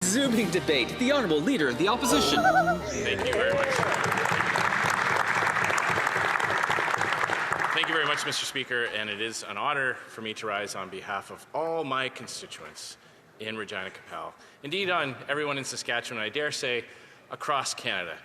resuming debate. The Honourable Leader of the Opposition. Thank you very much. Thank you very much, Mr. Speaker, and it is an honour for me to rise on behalf of all my constituents in Regina Cpac. Indeed, on everyone in Saskatchewan, I dare say across Canada,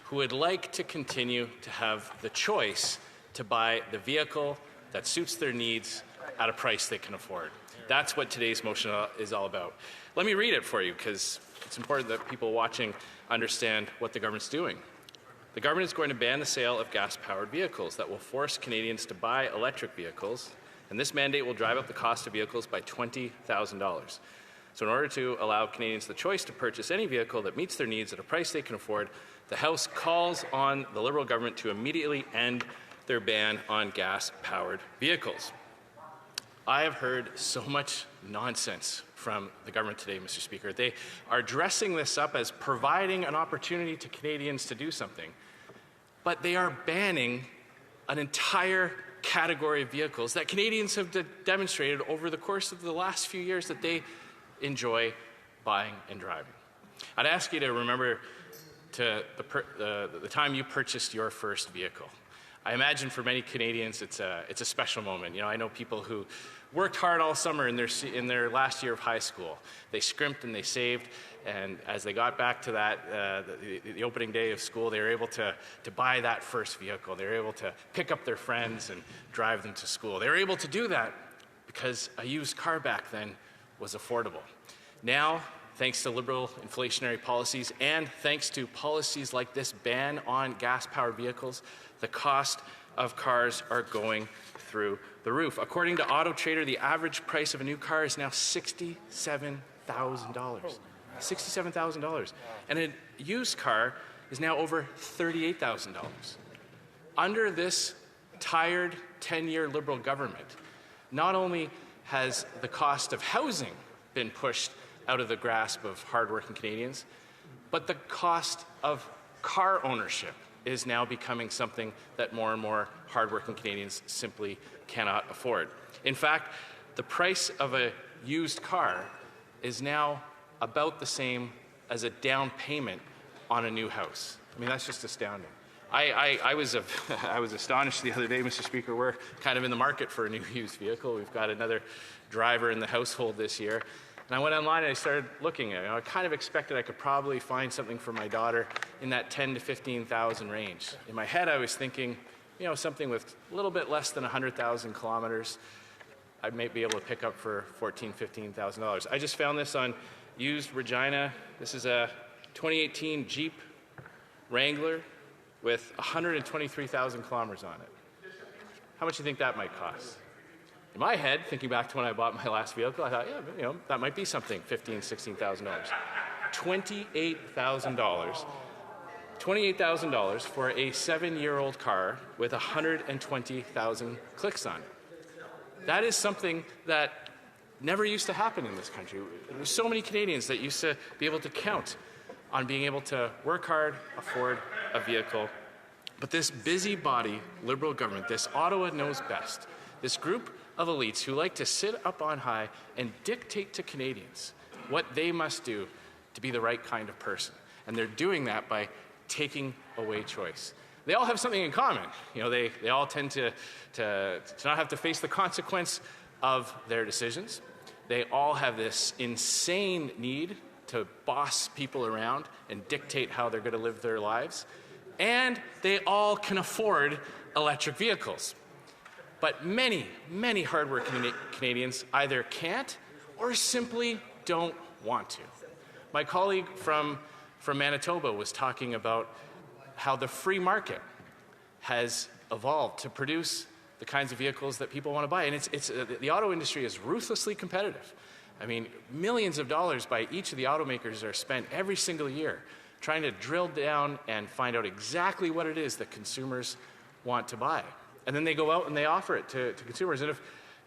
who would like to continue to have the choice to buy the vehicle that suits their needs at a price they can afford. That's what today's motion is all about. Let me read it for you, because it's important that people watching understand what the government's doing. The government is going to ban the sale of gas-powered vehicles that will force Canadians to buy electric vehicles, and this mandate will drive up the cost of vehicles by $20,000. So in order to allow Canadians the choice to purchase any vehicle that meets their needs at a price they can afford, the House calls on the Liberal government to immediately end their ban on gas-powered vehicles. I have heard so much nonsense from the government today, Mr. Speaker. They are dressing this up as providing an opportunity to Canadians to do something, but they are banning an entire category of vehicles that Canadians have demonstrated over the course of the last few years that they enjoy buying and driving. I'd ask you to remember the time you purchased your first vehicle. I imagine for many Canadians it's a special moment. You know, I know people who worked hard all summer in their last year of high school. They scrimped and they saved, and as they got back to the opening day of school, they were able to buy that first vehicle. They were able to pick up their friends and drive them to school. They were able to do that because a used car back then was affordable. Now, thanks to Liberal inflationary policies and thanks to policies like this ban on gas-powered vehicles, the cost of cars are going through the roof. According to Auto Trader, the average price of a new car is now $67,000. $67,000. And a used car is now over $38,000. Under this tired 10-year Liberal government, not only has the cost of housing been pushed out of the grasp of hardworking Canadians, but the cost of car ownership is now becoming something that more and more hardworking Canadians simply cannot afford. In fact, the price of a used car is now about the same as a down payment on a new house. I mean, that's just astounding. I was astonished the other day, Mr. Speaker. We're kind of in the market for a new used vehicle. We've got another driver in the household this year. And I went online and I started looking at it. I kind of expected I could probably find something for my daughter in that $10,000 to $15,000 range. In my head, I was thinking, you know, something with a little bit less than 100,000 kilometers, I might be able to pick up for $14,000, $15,000. I just found this on Used Regina. This is a 2018 Jeep Wrangler with 123,000 kilometers on it. How much do you think that might cost? In my head, thinking back to when I bought my last vehicle, I thought, yeah, you know, that might be something, $15,000, $16,000. $28,000. $28,000 for a 7-year-old car with 120,000 clicks on it. That is something that never used to happen in this country. There's so many Canadians that used to be able to count on being able to work hard, afford a vehicle. But this busybody Liberal government, this Ottawa knows best, this group of elites who like to sit up on high and dictate to Canadians what they must do to be the right kind of person. And they're doing that by taking away choice. They all have something in common. You know, they all tend to not have to face the consequence of their decisions. They all have this insane need to boss people around and dictate how they're going to live their lives. And they all can afford electric vehicles. But many, many hardworking Canadians either can't or simply don't want to. My colleague from Manitoba was talking about how the free market has evolved to produce the kinds of vehicles that people want to buy. And the auto industry is ruthlessly competitive. I mean, millions of dollars by each of the automakers are spent every single year trying to drill down and find out exactly what it is that consumers want to buy. And then they go out and they offer it to consumers. And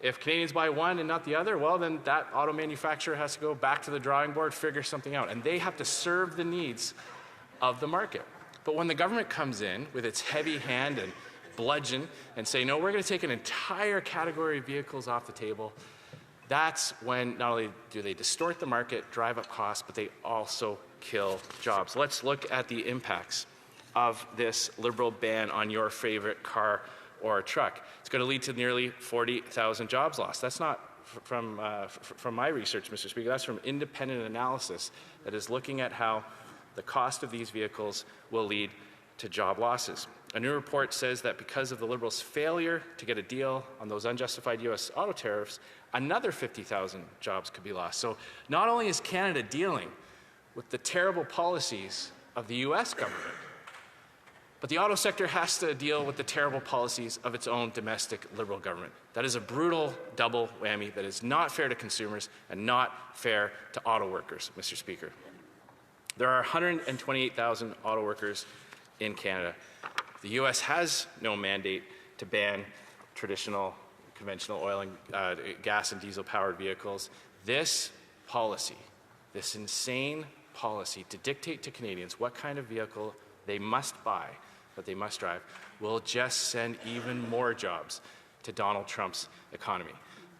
if Canadians buy one and not the other, well, then that auto manufacturer has to go back to the drawing board, figure something out. And they have to serve the needs of the market. But when the government comes in with its heavy hand and bludgeon and say, no, we're going to take an entire category of vehicles off the table, that's when not only do they distort the market, drive up costs, but they also kill jobs. Let's look at the impacts of this Liberal ban on your favorite car or truck. It's going to lead to nearly 40,000 jobs lost. That's not from my research, Mr. Speaker. That's from independent analysis that is looking at how the cost of these vehicles will lead to job losses. A new report says that because of the Liberals' failure to get a deal on those unjustified U.S. auto tariffs, another 50,000 jobs could be lost. So not only is Canada dealing with the terrible policies of the U.S. government, but the auto sector has to deal with the terrible policies of its own domestic Liberal government. That is a brutal double whammy that is not fair to consumers and not fair to auto workers, Mr. Speaker. There are 128,000 auto workers in Canada. The U.S. has no mandate to ban traditional conventional oil and gas and diesel-powered vehicles. This policy, this insane policy to dictate to Canadians what kind of vehicle they must buy, that they must drive, will just send even more jobs to Donald Trump's economy.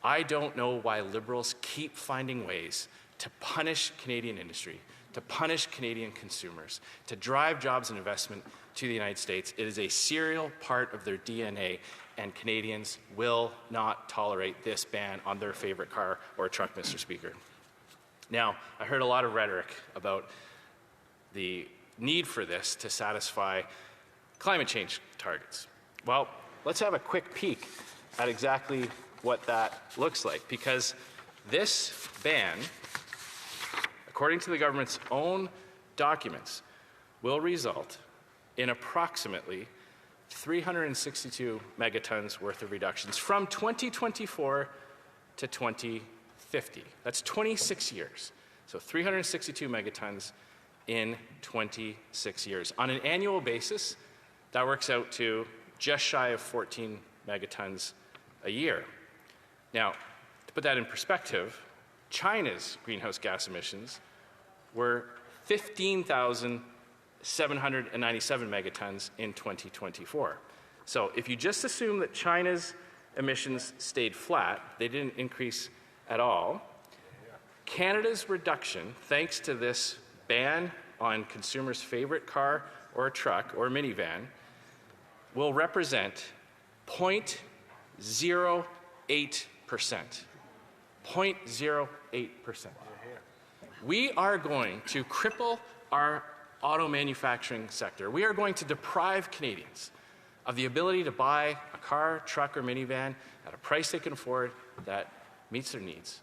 I don't know why Liberals keep finding ways to punish Canadian industry, to punish Canadian consumers, to drive jobs and investment to the United States. It is a serial part of their DNA, and Canadians will not tolerate this ban on their favorite car or truck, Mr. Speaker. Now, I heard a lot of rhetoric about the need for this to satisfy climate change targets. Well, let's have a quick peek at exactly what that looks like, because this ban, according to the government's own documents, will result in approximately 362 megatons worth of reductions from 2024 to 2050. That's 26 years. So 362 megatons in 26 years. On an annual basis, that works out to just shy of 14 megatons a year. Now, to put that in perspective, China's greenhouse gas emissions were 15,797 megatons in 2024. So if you just assume that China's emissions stayed flat, they didn't increase at all, Canada's reduction, thanks to this ban on consumers' favorite car or truck or minivan, will represent 0.08%. 0.08%. We are going to cripple our auto manufacturing sector. We are going to deprive Canadians of the ability to buy a car, truck, or minivan at a price they can afford that meets their needs,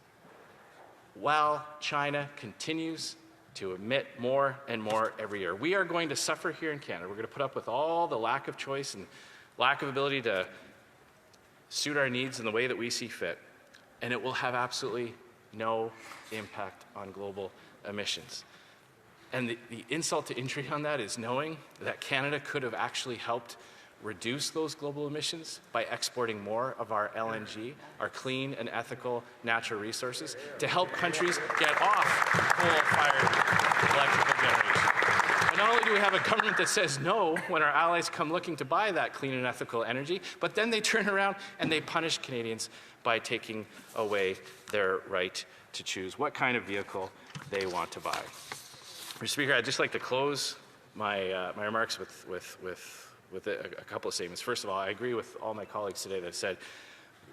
while China continues to emit more and more every year. We are going to suffer here in Canada. We're going to put up with all the lack of choice and lack of ability to suit our needs in the way that we see fit, and it will have absolutely no impact on global emissions. And the insult to injury on that is knowing that Canada could have actually helped reduce those global emissions by exporting more of our LNG, our clean and ethical natural resources, to help countries get off coal-fired electrical generation. And not only do we have a government that says no when our allies come looking to buy that clean and ethical energy, but then they turn around and they punish Canadians by taking away their right to choose what kind of vehicle they want to buy. Mr. Speaker, I'd just like to close my remarks with a couple of statements. First of all, I agree with all my colleagues today that said,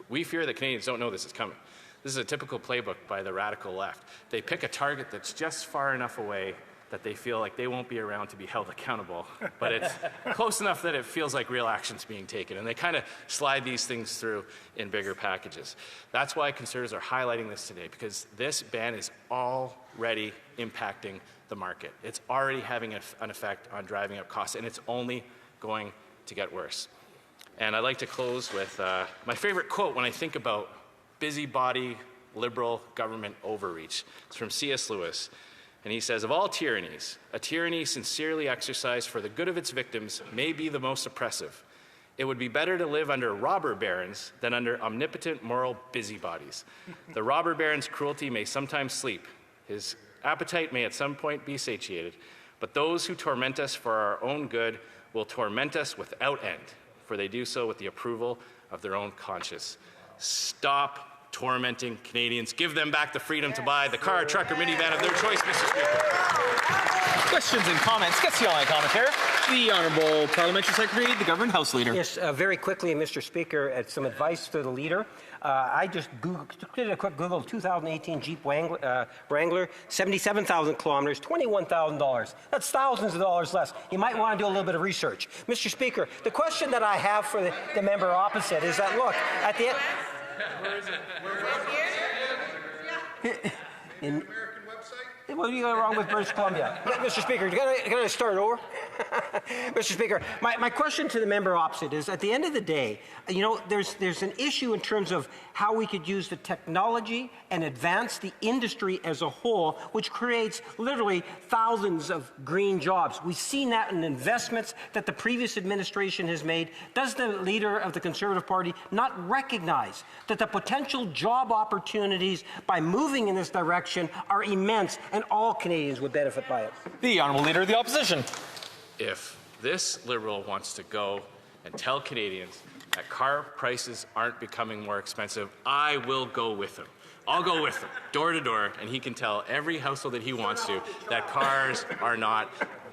we fear that Canadians don't know this is coming. This is a typical playbook by the radical left. They pick a target that's just far enough away that they feel like they won't be around to be held accountable, but it's close enough that it feels like real action's being taken, and they kind of slide these things through in bigger packages. That's why Conservatives are highlighting this today, because this ban is already impacting the market. It's already having an effect on driving up costs, and it's only going to get worse. And I'd like to close with my favorite quote when I think about busybody Liberal government overreach. It's from C.S. Lewis. And he says, of all tyrannies, a tyranny sincerely exercised for the good of its victims may be the most oppressive. It would be better to live under robber barons than under omnipotent moral busybodies. The robber baron's cruelty may sometimes sleep. His appetite may at some point be satiated. But those who torment us for our own good will torment us without end, for they do so with the approval of their own conscience. Stop tormenting Canadians. Give them back the freedom to buy the car, truck, or minivan of their choice, Mr. Speaker. Questions and comments. Gets the online commentary. The Honourable Parliamentary Secretary, the Government House Leader. Yes, very quickly, Mr. Speaker, some advice to the Leader. I just did a quick Google, 2018 Jeep Wrangler, 77,000 kilometers, $21,000. That's thousands of dollars less. You might want to do a little bit of research. Mr. Speaker, the question that I have for the member opposite is that, look, at the end... Where is it? In, American website? what are you going wrong with British Columbia? Mr. Speaker, can I start over? Mr. Speaker, my question to the member opposite is, at the end of the day, you know, there's an issue in terms of how we could use the technology and advance the industry as a whole, which creates literally thousands of green jobs. We've seen that in investments that the previous administration has made. Does the Leader of the Conservative Party not recognize that the potential job opportunities by moving in this direction are immense and all Canadians would benefit by it? The Honourable Leader of the Opposition. If this Liberal wants to go and tell Canadians that car prices aren't becoming more expensive, I will go with him. I'll go with him, door to door, and he can tell every household that he wants to that cars are not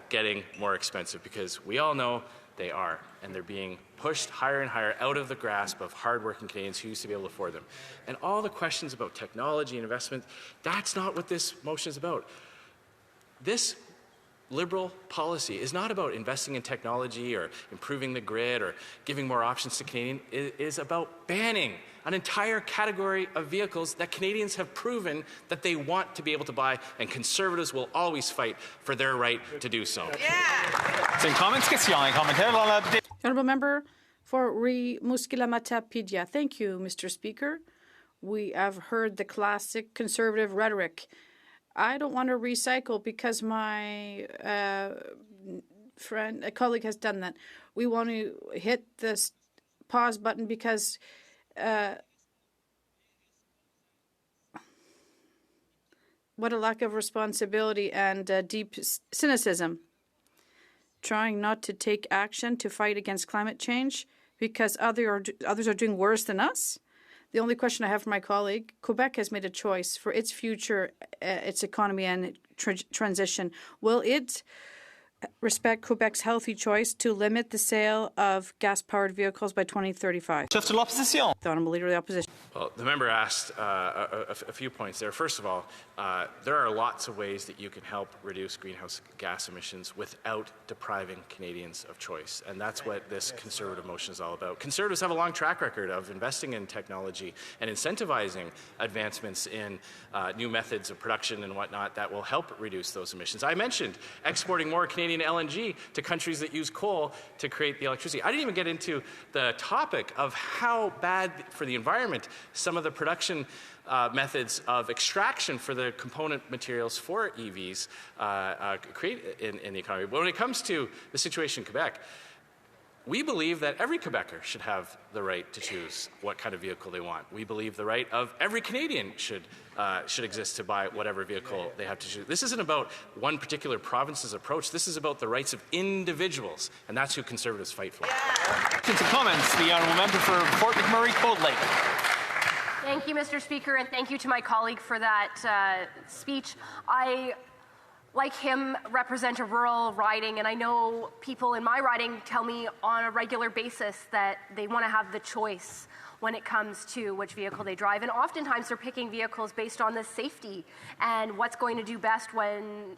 getting more expensive, because we all know they are, and they're being pushed higher and higher out of the grasp of hardworking Canadians who used to be able to afford them. And all the questions about technology and investment, that's not what this motion is about. This Liberal policy is not about investing in technology or improving the grid or giving more options to Canadians. It is about banning an entire category of vehicles that Canadians have proven that they want to be able to buy, and Conservatives will always fight for their right to do so. Same comments. Gets the online commentary. Honourable Member for Rimouski-Lamatype-Pidia. Thank you, Mr. Speaker. We have heard the classic Conservative rhetoric. I don't want to recycle because my a colleague has done that. We want to hit this pause button because what a lack of responsibility and deep cynicism. Trying not to take action to fight against climate change because others are doing worse than us. The only question I have for my colleague, Quebec has made a choice for its future, its economy and transition. Will it respect Quebec's healthy choice to limit the sale of gas-powered vehicles by 2035? Chef de l'Opposition. The Honourable Leader of the Opposition. Well, the member asked a few points there. First of all, there are lots of ways that you can help reduce greenhouse gas emissions without depriving Canadians of choice, and that's what this Conservative motion is all about. Conservatives have a long track record of investing in technology and incentivizing advancements in new methods of production and whatnot that will help reduce those emissions. I mentioned exporting more Canadian LNG to countries that use coal to create the electricity. I didn't even get into the topic of how bad for the environment some of the production methods of extraction for the component materials for EVs create in the economy. But when it comes to the situation in Quebec, we believe that every Quebecer should have the right to choose what kind of vehicle they want. We believe the right of every Canadian should exist to buy whatever vehicle they have to choose. This isn't about one particular province's approach. This is about the rights of individuals, and that's who Conservatives fight for. Questions and comments. The Honourable Member for Fort McMurray, Cold Lake. Thank you, Mr. Speaker, and thank you to my colleague for that speech. I, like him, represent a rural riding, and I know people in my riding tell me on a regular basis that they want to have the choice when it comes to which vehicle they drive. And oftentimes they're picking vehicles based on the safety and what's going to do best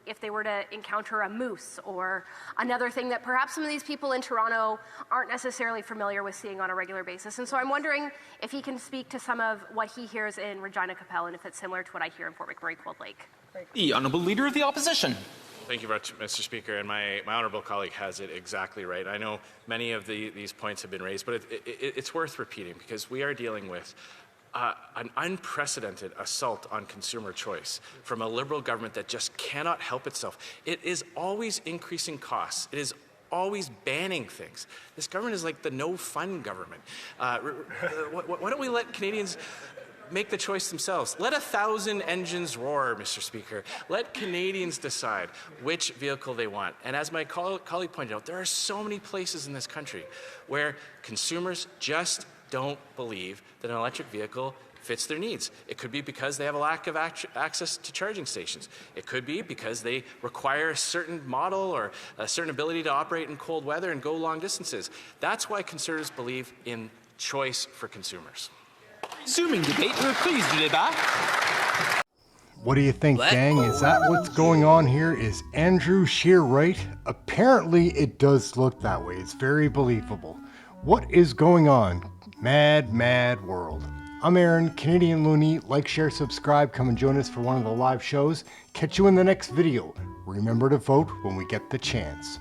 if they were to encounter a moose or another thing that perhaps some of these people in Toronto aren't necessarily familiar with seeing on a regular basis. And so I'm wondering if he can speak to some of what he hears in Regina Capel and if it's similar to what I hear in Fort McMurray Cold Lake. The Honourable Leader of the Opposition. Thank you very much, Mr. Speaker, and my honourable colleague has it exactly right. I know many of these points have been raised, but it's worth repeating because we are dealing with an unprecedented assault on consumer choice from a Liberal government that just cannot help itself. It is always increasing costs. It is always banning things. This government is like the no-fun government. Why don't we let Canadians make the choice themselves? Let 1,000 engines roar, Mr. Speaker. Let Canadians decide which vehicle they want. And as my colleague pointed out, there are so many places in this country where consumers just don't believe that an electric vehicle fits their needs. It could be because they have a lack of access to charging stations. It could be because they require a certain model or a certain ability to operate in cold weather and go long distances. That's why Conservatives believe in choice for consumers. Resuming debate, please do débat. What do you think, gang? Is that what's going on here? Is Andrew Scheer right? Apparently it does look that way. It's very believable. What is going on? Mad, mad world. I'm Aaron, Canadian Looney. Like, share, subscribe. Come and join us for one of the live shows. Catch you in the next video. Remember to vote when we get the chance.